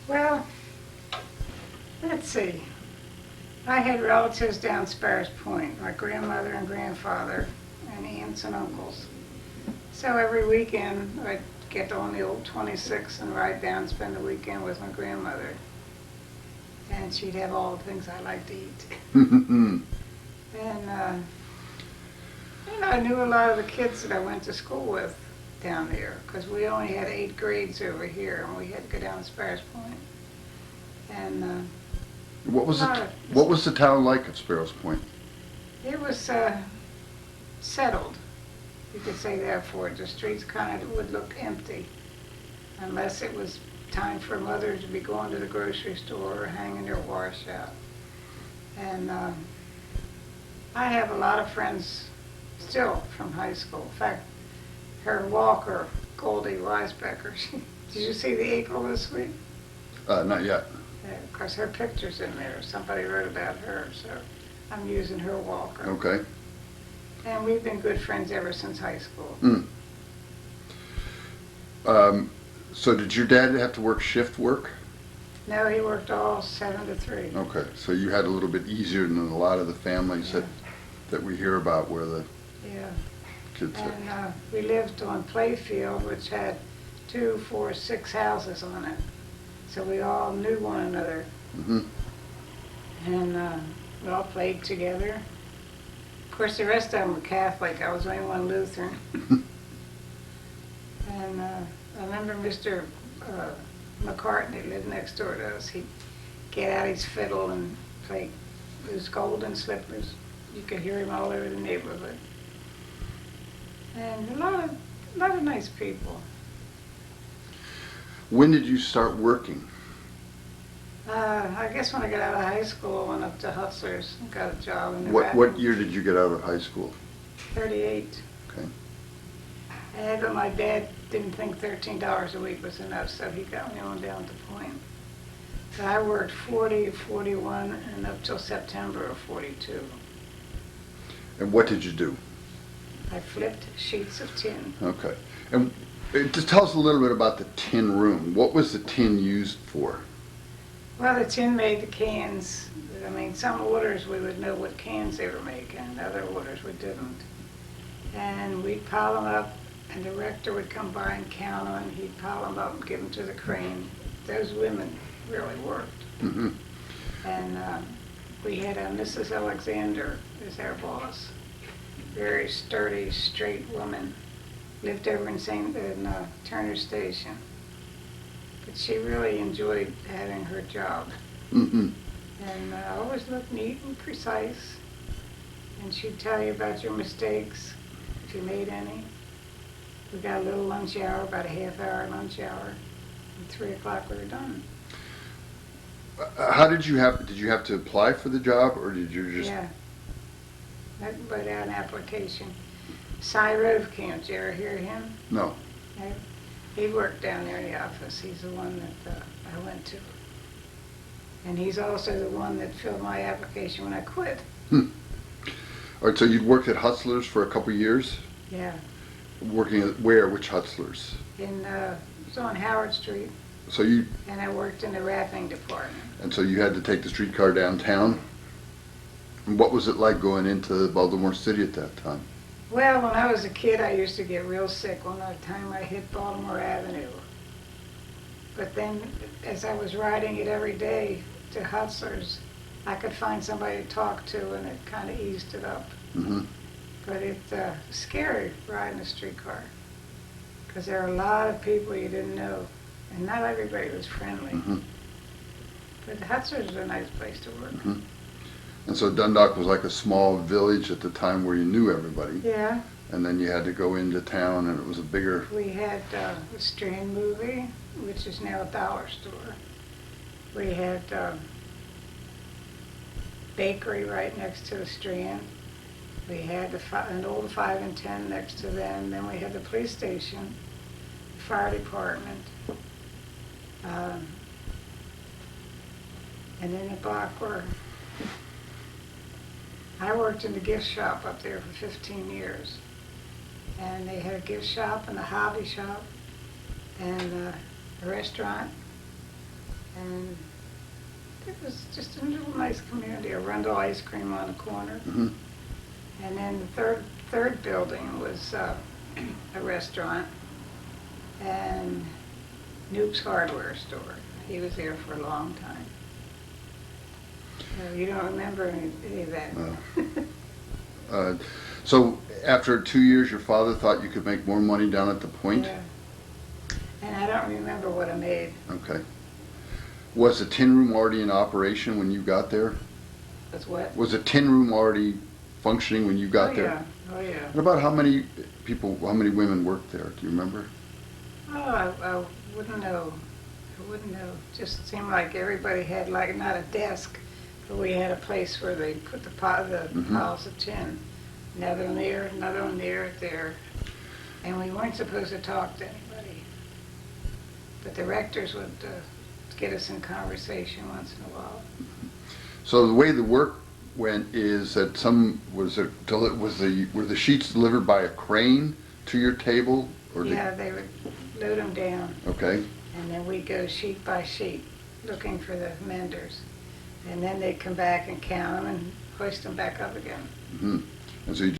Well, let's see. I had relatives down Sparrows Point, my grandmother and grandfather, and aunts and uncles. So every weekend, I'd get on the old 26 and ride down and spend the weekend with my grandmother. And she'd have all the things I like to eat. And, I knew a lot of the kids that I went to school with down there, because we only had 8 grades over here, and we had to go down to Sparrows Point. And What was the town like at Sparrows Point? it was settled, you could say that for it. The streets kind of would look empty, unless it was time for mothers to be going to the grocery store or hanging their wash out. And I have a lot of friends still from high school. In fact, her walker, Goldie Weisbecker, did you see the Eagle this week? Not yet. Because her picture's in there. Somebody wrote about her, so I'm using her walker. Okay. And we've been good friends ever since high school. So did your dad have to work shift work? No, he worked all 7 to 3. Okay, so you had a little bit easier than a lot of the families that we hear about where the kids are. And we lived on Playfield, which had 2, 4, 6 houses on it. So we all knew one another. And we all played together. Of course, the rest of them were Catholic. I was the only one Lutheran. And I remember Mr. McCartney lived next door to us. He'd get out his fiddle and play those golden slippers. You could hear him all over the neighborhood. And a lot of nice people. When did you start working? I guess when I got out of high school, I went up to Hutzler's and got a job in the What year did you get out of high school? 38. Okay. But my dad didn't think $13 a week was enough, so he got me on down to Point. So I worked 40, 41, and up till September of 42. And what did you do? I flipped sheets of tin. Okay. And just tell us a little bit about the tin room. What was the tin used for? Well, the tin made the cans. I mean, some orders we would know what cans they were making, other orders we didn't. And we'd pile them up, and the rector would come by and count them, and he'd pile them up and give them to the crane. Those women really worked. And we had a Mrs. Alexander as our boss. Very sturdy, straight woman. Lived over in Turner Station. But she really enjoyed having her job. And always looked neat and precise. And she'd tell you about your mistakes, if you made any. We got a little lunch hour, about a half-hour lunch hour. And 3 o'clock we were done. How did you have to apply for the job, or did you just? Yeah. I put out an application. Cy Rovkamp, did you ever hear him? No. No? He worked down there in the office. He's the one that I went to. And he's also the one that filled my application when I quit. All right, so you'd worked at Hutzler's for a couple of years? Yeah. Working at where? Which Hutzler's? It was on Howard Street. So you. And I worked in the wrapping department. And so you had to take the streetcar downtown? And what was it like going into Baltimore City at that time? Well, when I was a kid, I used to get real sick on the time I hit Baltimore Avenue. But then, as I was riding it every day to Hutzler's, I could find somebody to talk to, and it kind of eased it up. But it's scary riding a streetcar, because there are a lot of people you didn't know, and not everybody was friendly. But Hutzler's is a nice place to work. And so Dundalk was like a small village at the time where you knew everybody. Yeah. And then you had to go into town, and it was a bigger. We had the Strand Movie, which is now a dollar store. We had bakery right next to the Strand. We had an old 5 and 10 next to them. Then we had the police station, the fire department, and then the block where I worked in the gift shop up there for 15 years. And they had a gift shop and a hobby shop and a restaurant was just a little nice community, Arundel ice cream on the corner. Mhm. And then the third building was a restaurant and Noop's hardware store. He was there for a long time. So you don't remember any of that? No. So after 2 years, your father thought you could make more money down at the Point? Yeah. And I don't remember what I made. Okay. Was the tin room already in operation when you got there? Was what? Was the tin room already functioning when you got Oh, there? yeah. Oh, yeah. And about how many people, how many women worked there? Do you remember? Oh, I wouldn't know. I wouldn't know. Just seemed like everybody had, like, not a desk, but we had a place where they put the Mhm. piles of tin. Another one there. And we weren't supposed to talk to anybody. But the rectors would get us in conversation once in a while. So the way the work went is that were the sheets delivered by a crane to your table? Or Yeah, they would load them down. Okay. And then we'd go sheet by sheet looking for the menders. And then they'd come back and count them and hoist them back up again. Mm-hmm. And so you